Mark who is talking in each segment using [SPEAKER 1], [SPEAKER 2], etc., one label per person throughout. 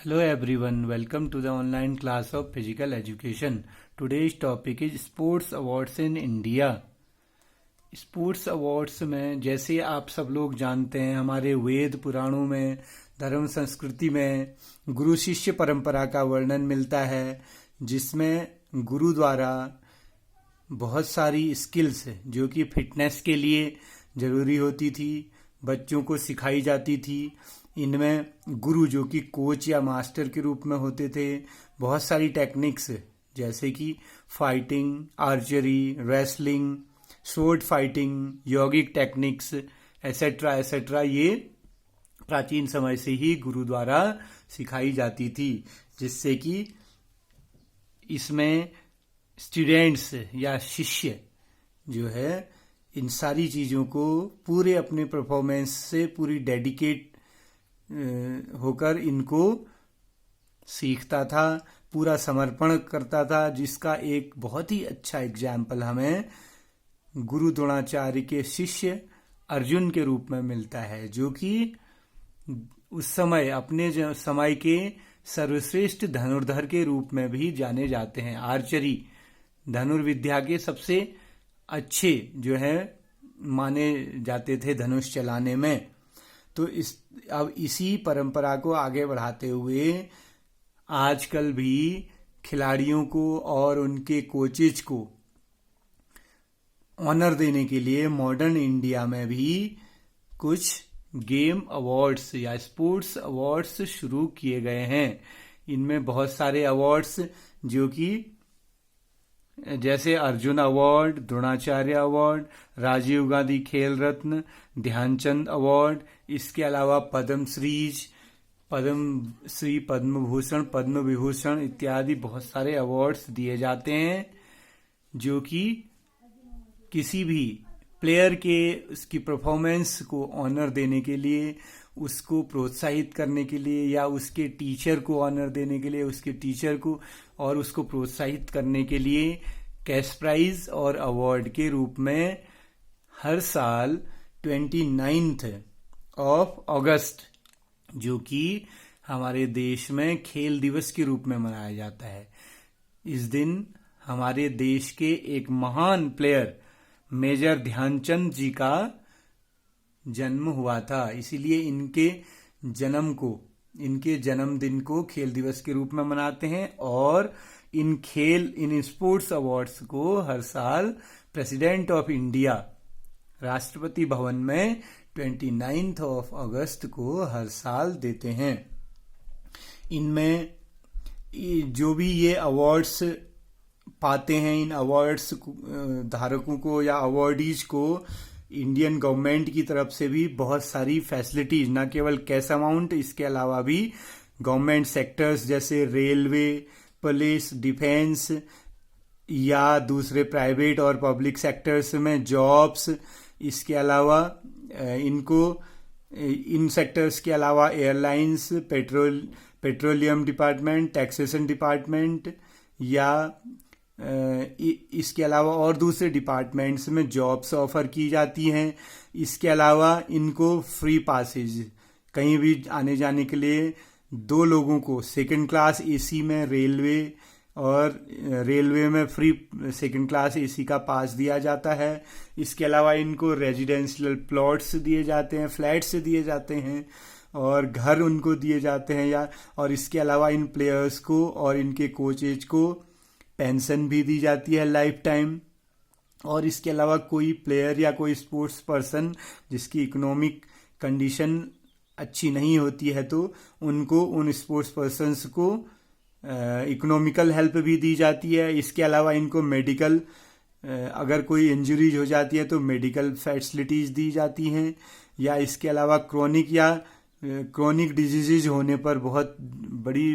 [SPEAKER 1] Hello everyone, welcome to the online class of physical education. Today's topic is Sports Awards in India. Sports awards में जैसे आप सब लोग जानते हैं, हमारे वेद पुराणों में, धर्म संस्कृति में गुरु शिष्य परंपरा का वर्णन मिलता है, जिसमें गुरु द्वारा बहुत सारी स्किल्स जो कि फिटनेस के लिए जरूरी होती थी बच्चों को सिखाई जाती थी। इनमें गुरु जो कि कोच या मास्टर के रूप में होते थे, बहुत सारी टेक्निक्स जैसे कि fighting, archery, wrestling, sword fighting, यौगिक टेक्निक्स एसेट्रा एसेट्रा, ये प्राचीन समय से ही गुरु द्वारा सिखाई जाती थी, जिससे कि इसमें स्टूडेंट्स या शिष्य जो है इन सारी चीज़ों को पूरे अपने परफॉर्मेंस से पूरी डेडिकेट होकर इनको सीखता था, पूरा समर्पण करता था, जिसका एक बहुत ही अच्छा एग्जाम्पल हमें गुरु द्रोणाचार्य के शिष्य अर्जुन के रूप में मिलता है, जो कि उस समय अपने समय के सर्वश्रेष्ठ धनुर्धर के रूप में भी जाने जाते हैं। आर्चरी धनुर्विद्या के सबसे अच्छे जो है माने जाते थे धनुष चलाने में। तो अब इसी परंपरा को आगे बढ़ाते हुए आजकल भी खिलाड़ियों को और उनके कोचेज को ऑनर देने के लिए मॉडर्न इंडिया में भी कुछ गेम अवार्ड्स या स्पोर्ट्स अवार्ड्स शुरू किए गए हैं। इनमें बहुत सारे अवार्ड्स जो कि जैसे अर्जुन अवार्ड, द्रोणाचार्य अवार्ड, राजीव गांधी खेल रत्न, ध्यानचंद अवार्ड, इसके अलावा पद्मश्रीज, पद्मश्री, पद्म भूषण, पद्म विभूषण इत्यादि बहुत सारे अवार्ड्स दिए जाते हैं, जो कि किसी भी प्लेयर के उसकी परफॉर्मेंस को ऑनर देने के लिए, उसको प्रोत्साहित करने के लिए, या उसके टीचर को ऑनर देने के लिए, उसके टीचर को और उसको प्रोत्साहित करने के लिए कैश प्राइज और अवार्ड के रूप में हर साल 29 अगस्त जो कि हमारे देश में खेल दिवस के रूप में मनाया जाता है। इस दिन हमारे देश के एक महान प्लेयर मेजर ध्यानचंद जी का जन्म हुआ था, इसीलिए इनके जन्मदिन को खेल दिवस के रूप में मनाते हैं। और इन स्पोर्ट्स अवार्ड्स को हर साल president of India Rashtrapati Bhavan में 29 अगस्त को हर साल देते हैं। इनमें जो भी ये अवार्ड्स पाते हैं, इन अवार्ड्स धारकों को या अवार्डीज को इंडियन गवर्नमेंट की तरफ से भी बहुत सारी फैसिलिटीज, न केवल कैश अमाउंट, इसके अलावा भी गवर्नमेंट सेक्टर्स जैसे रेलवे, पुलिस, डिफेंस या दूसरे प्राइवेट और पब्लिक सेक्टर्स में जॉब्स, इसके अलावा इन सेक्टर्स के अलावा airlines, petroleum department, taxation department या इसके अलावा और दूसरे डिपार्टमेंट्स में जॉब्स ऑफर की जाती हैं। इसके अलावा इनको फ्री पासेज, कहीं भी आने जाने के लिए 2 लोगों को सेकंड क्लास एसी में रेलवे में फ्री सेकंड क्लास एसी का पास दिया जाता है। इसके अलावा इनको रेजिडेंशियल प्लॉट्स दिए जाते हैं, फ्लैट्स दिए जाते हैं और घर उनको दिए जाते हैं और इसके अलावा इन प्लेयर्स को और इनके कोचेज को पेंशन भी दी जाती है लाइफ टाइम। और इसके अलावा कोई प्लेयर या कोई स्पोर्ट्स पर्सन जिसकी इकोनॉमिक कंडीशन अच्छी नहीं होती है, तो उन स्पोर्ट्स पर्सन्स को इकोनॉमिकल हेल्प भी दी जाती है। इसके अलावा इनको मेडिकल, अगर कोई इंजरीज हो जाती है तो मेडिकल फैसिलिटीज दी जाती हैं, या इसके अलावा क्रोनिक डिजीजेज होने पर बहुत बड़ी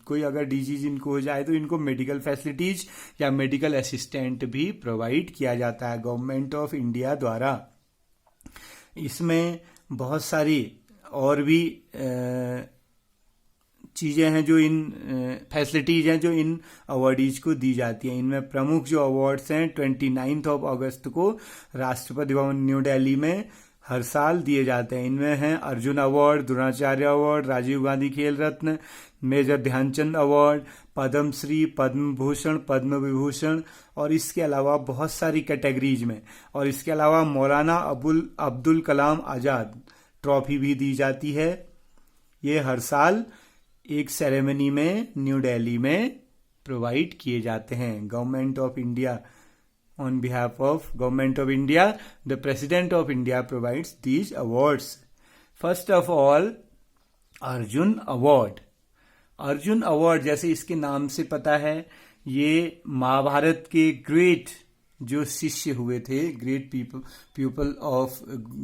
[SPEAKER 1] कोई अगर डिजीज इनको हो जाए तो इनको मेडिकल फैसिलिटीज या मेडिकल असिस्टेंट भी प्रोवाइड किया जाता है गवर्नमेंट ऑफ इंडिया द्वारा। इसमें बहुत सारी और भी चीज़ें हैं जो इन फैसिलिटीज हैं जो इन अवार्डीज को दी जाती हैं। इनमें प्रमुख जो अवार्ड्स हैं 29 अगस्त को राष्ट्रपति भवन न्यू दिल्ली में हर साल दिए जाते हैं। इनमें हैं अर्जुन अवार्ड, द्रोणाचार्य अवार्ड, राजीव गांधी खेल रत्न, मेजर ध्यानचंद अवार्ड, पद्म श्री, पद्म भूषण, पद्म विभूषण, और इसके अलावा बहुत सारी कैटेगरीज में, और इसके अलावा मौलाना अब्दुल कलाम आज़ाद ट्रॉफी भी दी जाती है। ये हर साल एक सेरेमनी में न्यू दिल्ली में प्रोवाइड किए जाते हैं। Government of India, on behalf of Government of India, the President of India provides these awards. First of all, Arjun award. Arjun award जैसे इसके नाम से पता है, ये महाभारत के ग्रेट जो शिष्य हुए थे, great people of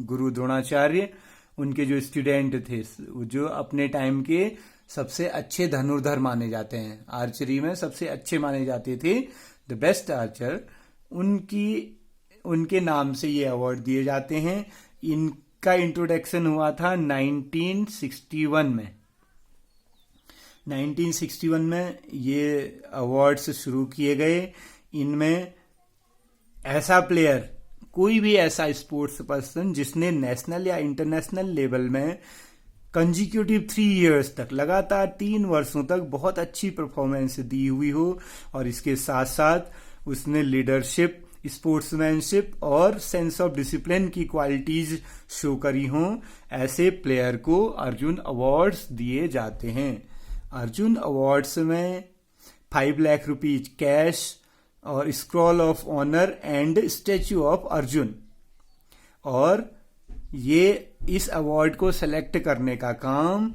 [SPEAKER 1] Guru Dronacharya, उनके जो स्टूडेंट थे, जो अपने टाइम के सबसे अच्छे धनुर्धर माने जाते हैं, आर्चरी में सबसे अच्छे माने जाते थे, द बेस्ट आर्चर, उनके नाम से ये अवार्ड दिए जाते हैं। इनका इंट्रोडक्शन हुआ था 1961 में। 1961 में ये अवार्ड्स शुरू किए गए। इनमें ऐसा प्लेयर, कोई भी ऐसा स्पोर्ट्स पर्सन जिसने नेशनल या इंटरनेशनल लेवल में कंजिक्यूटिव 3 इयर्स तक, लगातार 3 वर्षों तक बहुत अच्छी परफॉर्मेंस दी हुई हो, और इसके साथ साथ उसने लीडरशिप, स्पोर्ट्समैनशिप और सेंस ऑफ डिसिप्लिन की क्वालिटीज शो करी हों, ऐसे प्लेयर को अर्जुन अवार्ड्स दिए जाते हैं। अर्जुन अवार्ड्स में 5 लाख रुपीज कैश और scroll of honour and statue of Arjun, और ये इस अवार्ड को सेलेक्ट करने का काम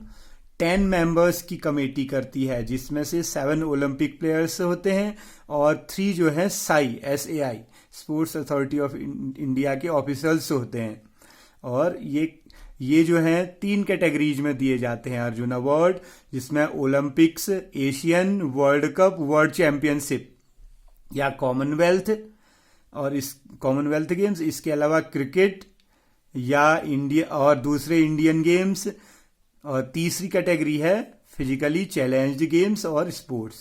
[SPEAKER 1] 10 मेंबर्स की कमेटी करती है, जिसमें से 7 ओलंपिक प्लेयर्स होते हैं और 3 जो है SAI, sports authority of India के ऑफिसर्स होते हैं। और ये जो है 3 कैटेगरीज में दिए जाते हैं अर्जुन अवार्ड, जिसमें Olympics, Asian, world cup, world championship या कॉमनवेल्थ, और इस कॉमनवेल्थ गेम्स, इसके अलावा क्रिकेट या इंडिया और दूसरे इंडियन गेम्स, और तीसरी कैटेगरी है फिजिकली चैलेंज्ड गेम्स और स्पोर्ट्स।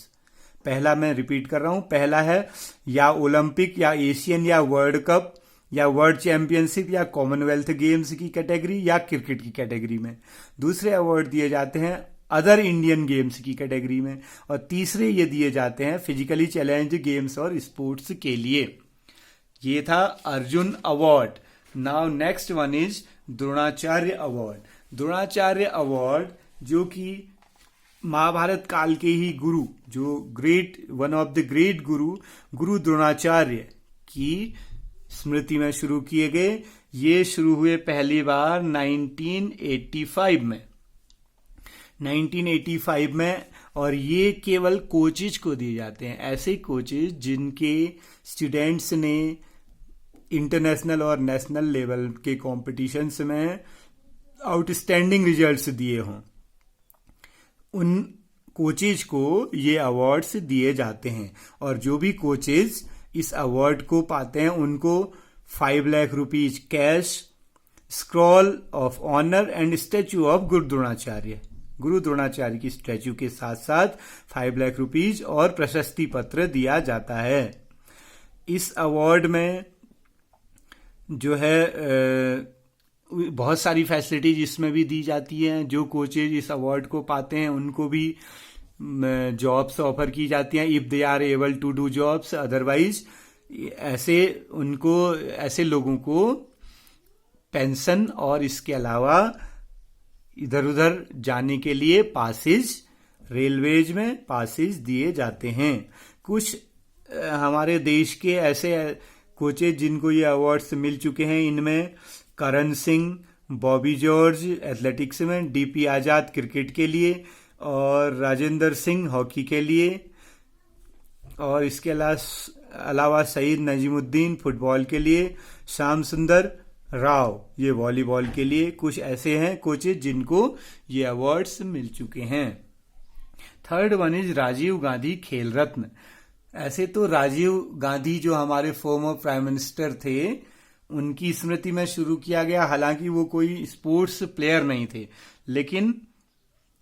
[SPEAKER 1] पहला मैं रिपीट कर रहा हूं, पहला है या ओलंपिक या एशियन या वर्ल्ड कप या वर्ल्ड चैंपियनशिप या कॉमनवेल्थ गेम्स की कैटेगरी या क्रिकेट की कैटेगरी में। दूसरे अवार्ड दिए जाते हैं अदर इंडियन गेम्स की कैटेगरी में, और तीसरे ये दिए जाते हैं फिजिकली चैलेंज्ड गेम्स और स्पोर्ट्स के लिए। ये था Arjun award. Now next one is Dronacharya award. Dronacharya award, जो कि महाभारत काल के ही गुरु, जो वन ऑफ द ग्रेट गुरु द्रोणाचार्य की स्मृति में शुरू किए गए। ये शुरू हुए पहली बार 1985 में, 1985 में, और ये केवल कोचेज को दिए जाते हैं, ऐसे कोचेज जिनके स्टूडेंट्स ने इंटरनेशनल और नेशनल लेवल के कॉम्पिटिशन्स में आउटस्टैंडिंग रिजल्ट्स दिए हों। उन कोचेज को ये अवार्ड्स दिए जाते हैं, और जो भी कोचेज इस अवार्ड को पाते हैं उनको 5 lakh rupees cash, scroll of honour and statue of Guru Dronacharya की स्टैच्यू के साथ साथ 5 लाख रुपीज और प्रशस्ति पत्र दिया जाता है। इस अवार्ड में जो है बहुत सारी फैसिलिटीज इसमें भी दी जाती हैं। जो कोचेज इस अवार्ड को पाते हैं उनको भी जॉब्स ऑफर की जाती हैं, if they are able to do jobs, otherwise ऐसे लोगों को पेंशन और इसके अलावा इधर उधर जाने के लिए पासेज, रेलवेज में पासेज दिए जाते हैं। कुछ हमारे देश के ऐसे कोचेज जिनको ये अवार्ड्स मिल चुके हैं, इनमें करण सिंह, बॉबी जॉर्ज एथलेटिक्स में, डीपी आजाद क्रिकेट के लिए, और राजेंद्र सिंह हॉकी के लिए, और इसके अलावा सईद नजीमुद्दीन फुटबॉल के लिए, श्याम सुंदर राव ये वॉलीबॉल के लिए। कुछ ऐसे हैं कोचेज जिनको ये अवार्ड्स मिल चुके हैं। Third one is Rajiv Gandhi Khel Ratna. ऐसे तो राजीव गांधी जो हमारे फॉर्मर प्राइम मिनिस्टर थे, उनकी स्मृति में शुरू किया गया। हालांकि वो कोई स्पोर्ट्स प्लेयर नहीं थे, लेकिन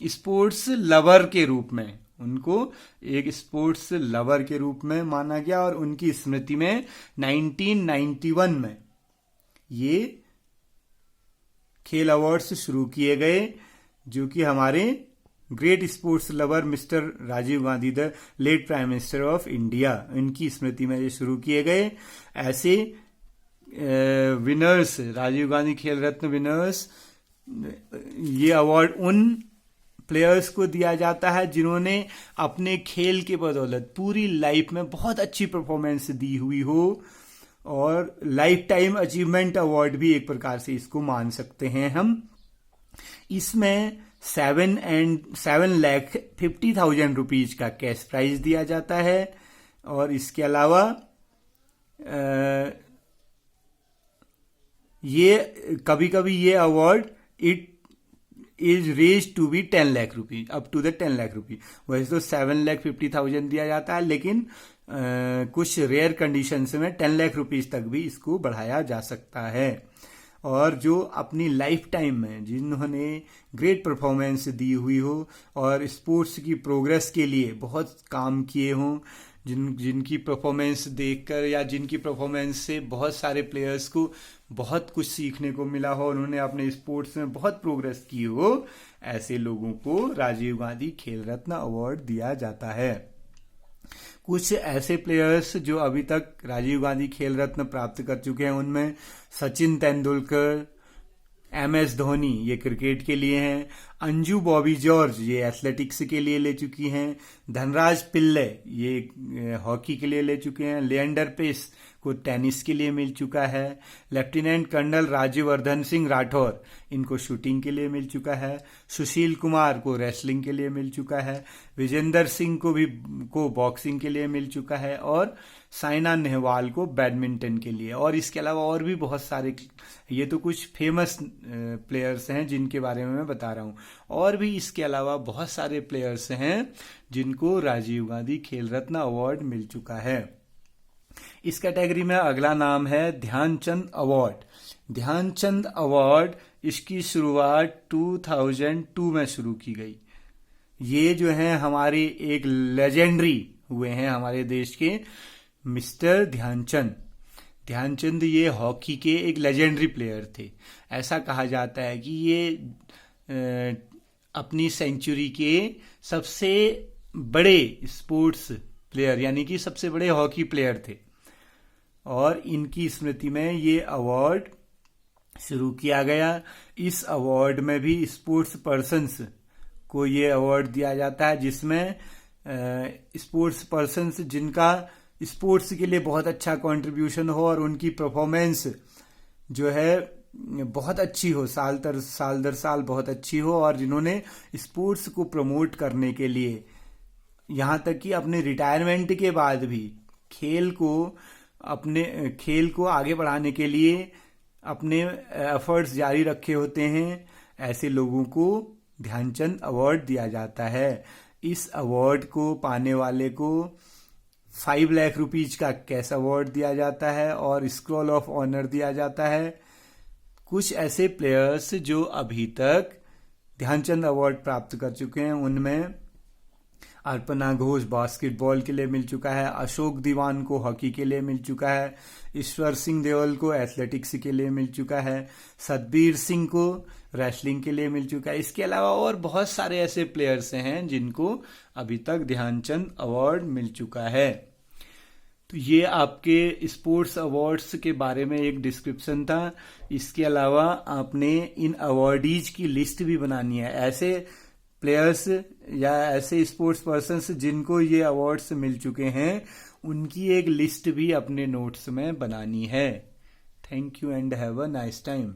[SPEAKER 1] स्पोर्ट्स लवर के रूप में उनको एक स्पोर्ट्स लवर के रूप में माना गया, और उनकी स्मृति में 1991 में ये खेल अवार्ड्स शुरू किए गए, जो कि हमारे great sports lover mister Rajiv Gandhi, the late prime minister of India, इनकी स्मृति में ये शुरू किए गए। ऐसे विनर्स, राजीव गांधी खेल रत्न विनर्स, ये अवार्ड उन प्लेयर्स को दिया जाता है जिन्होंने अपने खेल के बदौलत पूरी लाइफ में बहुत अच्छी परफॉर्मेंस दी हुई हो, और लाइफ टाइम अचीवमेंट अवार्ड भी एक प्रकार से इसको मान सकते हैं हम। इसमें 7,50,000 रुपीज का कैश प्राइज दिया जाता है, और इसके अलावा ये कभी कभी ये award it is raise to be 10 lakh rupees, up to the 10 lakh rupees. वैसे तो 7,50,000 दिया जाता है, लेकिन कुछ रेयर कंडीशंस में 10 लाख रुपीज तक भी इसको बढ़ाया जा सकता है। और जो अपनी लाइफ टाइम में जिन्होंने ग्रेट परफॉर्मेंस दी हुई हो और स्पोर्ट्स की प्रोग्रेस के लिए बहुत काम किए हों, जिनकी परफॉर्मेंस देखकर या जिनकी परफॉर्मेंस से बहुत सारे प्लेयर्स को बहुत कुछ सीखने को मिला हो, उन्होंने अपने स्पोर्ट्स में बहुत प्रोग्रेस की हो, ऐसे लोगों को राजीव गांधी खेल रत्न अवार्ड दिया जाता है। कुछ ऐसे प्लेयर्स जो अभी तक राजीव गांधी खेल रत्न प्राप्त कर चुके हैं, उनमें सचिन तेंदुलकर, MS धोनी, ये क्रिकेट के लिए हैं, अंजू बॉबी जॉर्ज, ये एथलेटिक्स के लिए ले चुकी हैं, धनराज पिल्ले, ये हॉकी के लिए ले चुके हैं, लिएंडर पेस को टेनिस के लिए मिल चुका है, लेफ्टिनेंट कर्नल राज्यवर्धन सिंह राठौर, इनको शूटिंग के लिए मिल चुका है, सुशील कुमार को रेसलिंग के लिए मिल चुका है, विजेंदर सिंह को बॉक्सिंग के लिए मिल चुका है, और साइना नेहवाल को बैडमिंटन के लिए। और इसके अलावा और भी बहुत सारे, ये तो कुछ फेमस प्लेयर्स हैं जिनके बारे में मैं बता रहा हूँ, और भी इसके अलावा बहुत सारे प्लेयर्स हैं जिनको राजीव गांधी खेल रत्न अवार्ड मिल चुका है। इस कैटेगरी में अगला नाम है ध्यानचंद अवार्ड। ध्यानचंद अवार्ड, इसकी शुरुआत 2002 में शुरू की गई। ये जो है हमारे एक लेजेंडरी हुए हैं हमारे देश के मिस्टर ध्यानचंद। ध्यानचंद ये हॉकी के एक लेजेंडरी प्लेयर थे। ऐसा कहा जाता है कि ये अपनी सेंचुरी के सबसे बड़े स्पोर्ट्स प्लेयर, यानी कि सबसे बड़े हॉकी प्लेयर थे, और इनकी स्मृति में ये अवार्ड शुरू किया गया। इस अवार्ड में भी स्पोर्ट्स पर्सन्स को ये अवार्ड दिया जाता है, जिसमें स्पोर्ट्स पर्सन्स जिनका स्पोर्ट्स के लिए बहुत अच्छा कंट्रीब्यूशन हो और उनकी परफॉर्मेंस जो है बहुत अच्छी हो, साल दर साल बहुत अच्छी हो, और जिन्होंने स्पोर्ट्स को प्रमोट करने के लिए, यहाँ तक कि अपने रिटायरमेंट के बाद भी खेल को आगे बढ़ाने के लिए अपने एफर्ट्स जारी रखे होते हैं, ऐसे लोगों को ध्यानचंद अवार्ड दिया जाता है। इस अवार्ड को पाने वाले को 5 लाख रुपीज का कैश अवार्ड दिया जाता है और स्क्रॉल ऑफ ऑनर दिया जाता है। कुछ ऐसे प्लेयर्स जो अभी तक ध्यानचंद अवार्ड प्राप्त कर चुके हैं, उनमें अर्पणा घोष बास्केटबॉल के लिए मिल चुका है, अशोक दीवान को हॉकी के लिए मिल चुका है, ईश्वर सिंह देओल को एथलेटिक्स के लिए मिल चुका है, सतबीर सिंह को रेसलिंग के लिए मिल चुका है। इसके अलावा और बहुत सारे ऐसे प्लेयर्स हैं जिनको अभी तक ध्यानचंद अवार्ड मिल चुका है। तो ये आपके स्पोर्ट्स अवार्ड्स के बारे में एक डिस्क्रिप्शन था। इसके अलावा आपने इन अवार्डीज की लिस्ट भी बनानी है, ऐसे प्लेयर्स या ऐसे स्पोर्ट्स पर्सन्स जिनको ये अवार्ड्स मिल चुके हैं, उनकी एक लिस्ट भी अपने नोट्स में बनानी है। Thank you and have a nice time.